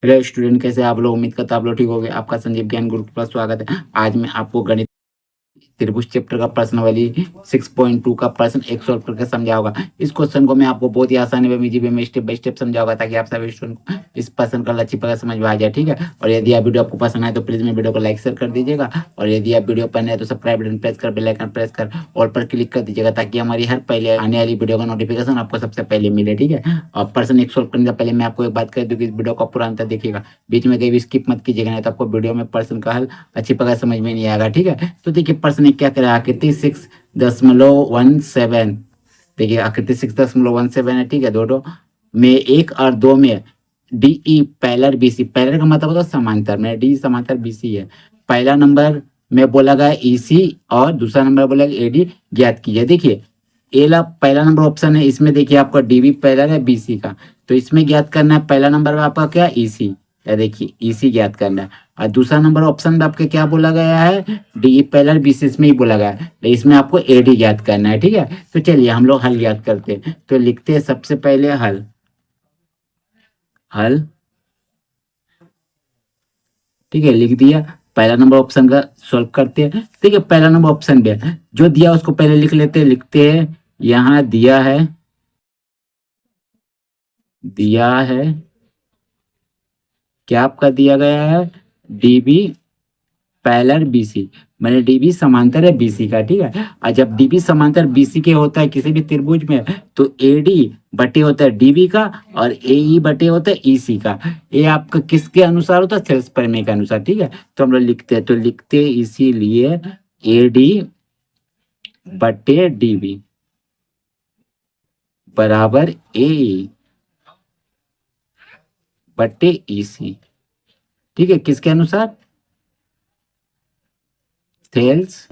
Hello student, कैसे आप लोग? उम्मीद करता आप लोग ठीक होंगे। आपका संजीव ज्ञान गुरुकुल पर स्वागत है। आज मैं आपको गणित त्रिभुज चैप्टर का प्रश्नावली 6.2 का प्रश्न एक सॉल्व करके समझाऊंगा। इस क्वेश्चन को मैं आपको बहुत ही आसानी में स्टेप बाय स्टेप समझाऊंगा, ताकि आप सभी स्टूडेंट को इस प्रश्न का लक्ष्य पता समझ में आ जाए। ठीक है, और यदि आप वीडियो आपको पसंद आए तो प्लीज मेरे वीडियो को लाइक शेयर कर दीजिएगा, और यदि आप वीडियो पर नए तो सब्सक्राइब बटन प्रेस कर बेल आइकन प्रेस कर ऑल पर क्लिक कर दीजिएगा, ताकि हमारी हर पहले आने वाली वीडियो का नोटिफिकेशन आपको सबसे पहले मिले। ठीक है, और प्रश्न एक सॉल्व करने से पहले मैं आपको एक बात कर दूं कि इस वीडियो को पूरा अंत तक देखिएगा, बीच में कहीं भी स्किप मत कीजिएगा, नहीं तो आपको वीडियो में प्रश्न का हल अच्छी प्रकार समझ में नहीं आएगा। ठीक है, तो देखिए प्रश्न क्या करें, आकृति 6.17। देखिए आकृति 6.17 है। ठीक है, दोनों में एक और दो में D E parallel B C, parallel का मतलब होता है समांतर में, डी समांतर बी सी है। पहला नंबर में बोला गया ई सी और दूसरा नंबर बोला गया ए डी ज्ञात कीजिए। देखिए पहला नंबर ऑप्शन है, इसमें देखिए आपका डी बी पैलर है बी सी का, तो इसमें ज्ञात करना है पहला नंबर में आपका क्या ई सी, या देखिए ई सी ज्ञात करना है। और दूसरा नंबर ऑप्शन में आपके क्या बोला गया है, डी पैरेलल बीसीस में ही बोला गया है, तो इसमें आपको एडी ज्ञात करना है। ठीक है, तो चलिए हम लोग हल ज्ञात करते हैं। तो लिखते हैं सबसे पहले हल। हल ठीक है, लिख दिया। पहला नंबर ऑप्शन का सॉल्व करते हैं। ठीक है, पहला नंबर ऑप्शन में जो दिया उसको पहले लिख लेते हैं। लिखते हैं यहाँ दिया है क्या आपका दिया गया है, डीबी पैरेलल बीसी, मैंने डीबी समांतर है बीसी का। ठीक है, और जब डीबी समांतर बीसी के होता है किसी भी त्रिभुज में, तो एडी बटे होता है डीबी का, और एई बटे होता है ईसी का। ये आपका किसके अनुसार होता है, सेल्स प्रमेय के अनुसार। ठीक है, तो हम लोग लिखते हैं, तो लिखते हैं इसीलिए एडी बटे डीबी बराबर ए बटे ईसी। ठीक है, किसके अनुसार, सेल्स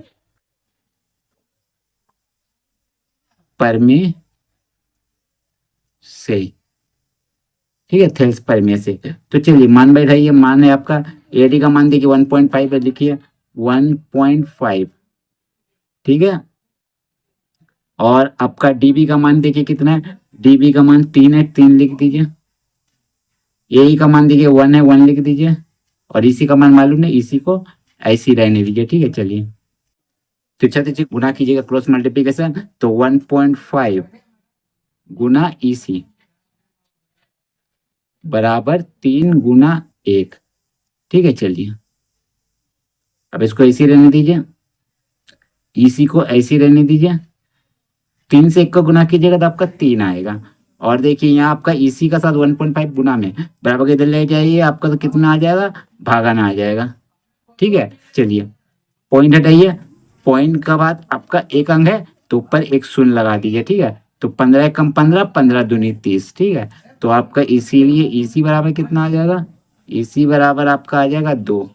प्रमेय से। ठीक है, थेल्स प्रमेय से। तो चलिए मान बैठाइए, मान है आपका एडी का मान देखिए 1.5 है, लिखिए 1.5। ठीक है, और आपका डीबी का मान देखिए कितना है, डीबी का मान 3 है, 3 लिख दीजिए। एई का मान देखिए 1 है, 1 लिख दीजिए, और इसी का मान मालूम है, इसी को ऐसी रहने दीजिए। ठीक है, चलिए तो अच्छा गुना कीजिएगा, क्रॉस मल्टीप्लीकेशन, तो 1.5 गुना इसी बराबर 3 गुना 1। ठीक है, चलिए अब इसको ऐसे रहने दीजिए, इसी को ऐसे रहने दीजिए। 3 से 1 को गुना कीजिएगा तो आपका 3 आएगा, और देखिए यहाँ आपका इसी का साथ 1.5 गुना में बराबर के इधर ले जाइए, आपका तो कितना आ जाएगा, भागाना आ जाएगा। ठीक है, चलिए पॉइंट हटाइए, पॉइंट का बाद आपका एक अंक है, तो ऊपर एक शून्य लगा दीजिए। ठीक है, तो 15 कम 15, 15 दूनी 30। ठीक है, तो आपका इसीलिए इसी बराबर कितना आ जाएगा, इसी बराबर आपका आ जाएगा 2।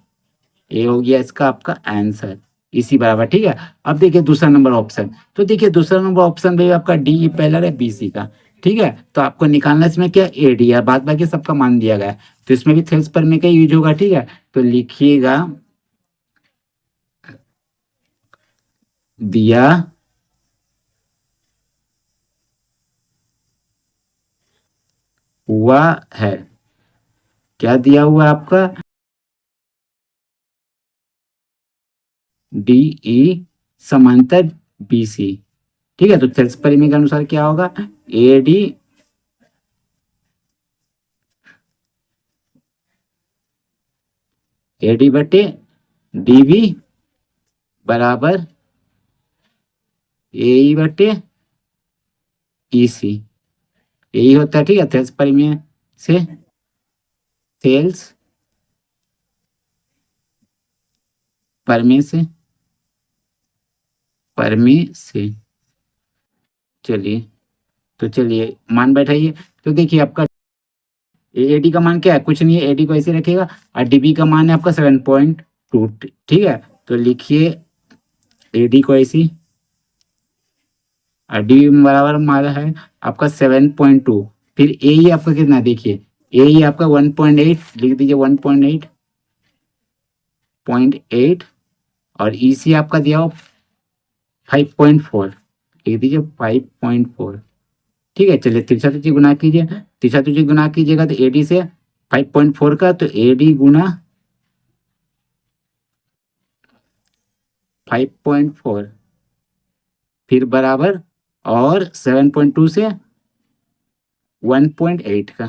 ये हो गया इसका आपका आंसर, इसी बराबर। ठीक है, अब देखिए दूसरा नंबर ऑप्शन, तो देखिए दूसरा नंबर ऑप्शन में आपका डी पैरेलल है बीसी का। ठीक है, तो आपको निकालना इसमें क्या, एडी है, बाद बाकी सबका मान दिया गया है, तो इसमें भी थेल्स प्रमेय का यूज होगा। ठीक है, तो लिखिएगा दिया हुआ है, क्या दिया हुआ है आपका, डीई समांतर बीसी। ठीक है, तो थेल्स प्रमेय के अनुसार क्या होगा, एडी एडी बटे डीबी बराबर ए बटे ईसी, यही होता है। ठीक है, थेल्स प्रमेय से, थेल्स प्रमेय से चलिए, तो चलिए मान बैठाइए। तो देखिए आपका एडी का मान क्या है, कुछ नहीं है, एडी को ऐसे रखेगा, और डीबी का मान है आपका 7.2। ठीक है, तो लिखिए एडी को ऐसी, और डी बराबर हमारा है आपका 7.2। फिर ए ही आपका कितना, देखिए ए ही आपका 1.8 लिख दीजिए, 1.8 और ई सी आपका दिया हो 5.4, लिख दीजिए 5.4। ठीक है, चलिए तिरछा तुझे गुना कीजिए, तिरछा तुझे गुना कीजिएगा तो एडी से 5.4 का, तो AD गुना 5.4 फिर बराबर, और 7.2 से 1.8 का।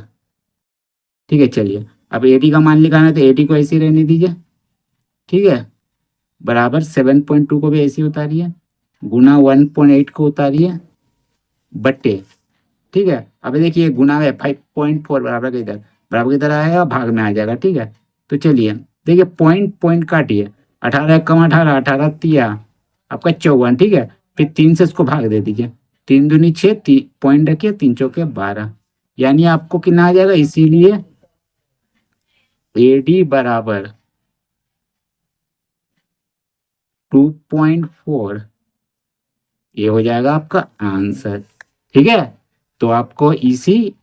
ठीक है, चलिए अब AD का मान निकालना है, तो AD को ऐसे ही रहने दीजिए। ठीक है, बराबर 7.2 को भी ऐसे ही उतारिए, गुना 1.8 को उतारिए, बट्टे। ठीक है, अब देखिए गुना है 5.4 बराबर के इधर, बराबर की तरह आएगा, भाग में आ जाएगा। ठीक है, तो चलिए देखिए पॉइंट पॉइंट काटिए, 18 कम 18, 18 तिया आपका 54। ठीक है, फिर 3 से इसको भाग दे दीजिए, 3 दूनी 6, पॉइंट रखिए, 3 चौके 12, यानी आपको कितना आ जाएगा। इसीलिए AD बराबर 2.4, ये हो जाएगा आपका आंसर। ठीक है, तो आपको इसी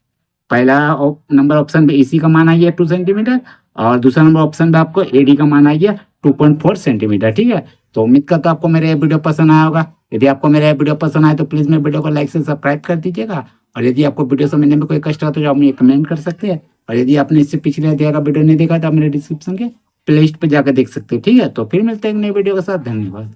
पहला नंबर ऑप्शन पे इसी का मान आ गया 2 सेंटीमीटर, और दूसरा नंबर ऑप्शन पे आपको AD का मान आ गया 2.4 सेंटीमीटर। ठीक है, तो उम्मीद करता हूं आपको मेरा वीडियो पसंद आया होगा। यदि आपको मेरा वीडियो पसंद आए तो प्लीज़ मेरे वीडियो को लाइक से सब्सक्राइब कर दीजिएगा, और यदि आपको वीडियो समझने में कोई कष्ट हो तो आप मुझे कमेंट कर सकते हैं, और यदि आपने इससे पिछले अध्याय का वीडियो नहीं देखा तो आप मेरे डिस्क्रिप्शन के प्लेलिस्ट पर जाकर देख सकते हैं। ठीक है, तो फिर मिलते हैं एक नई वीडियो के साथ। धन्यवाद।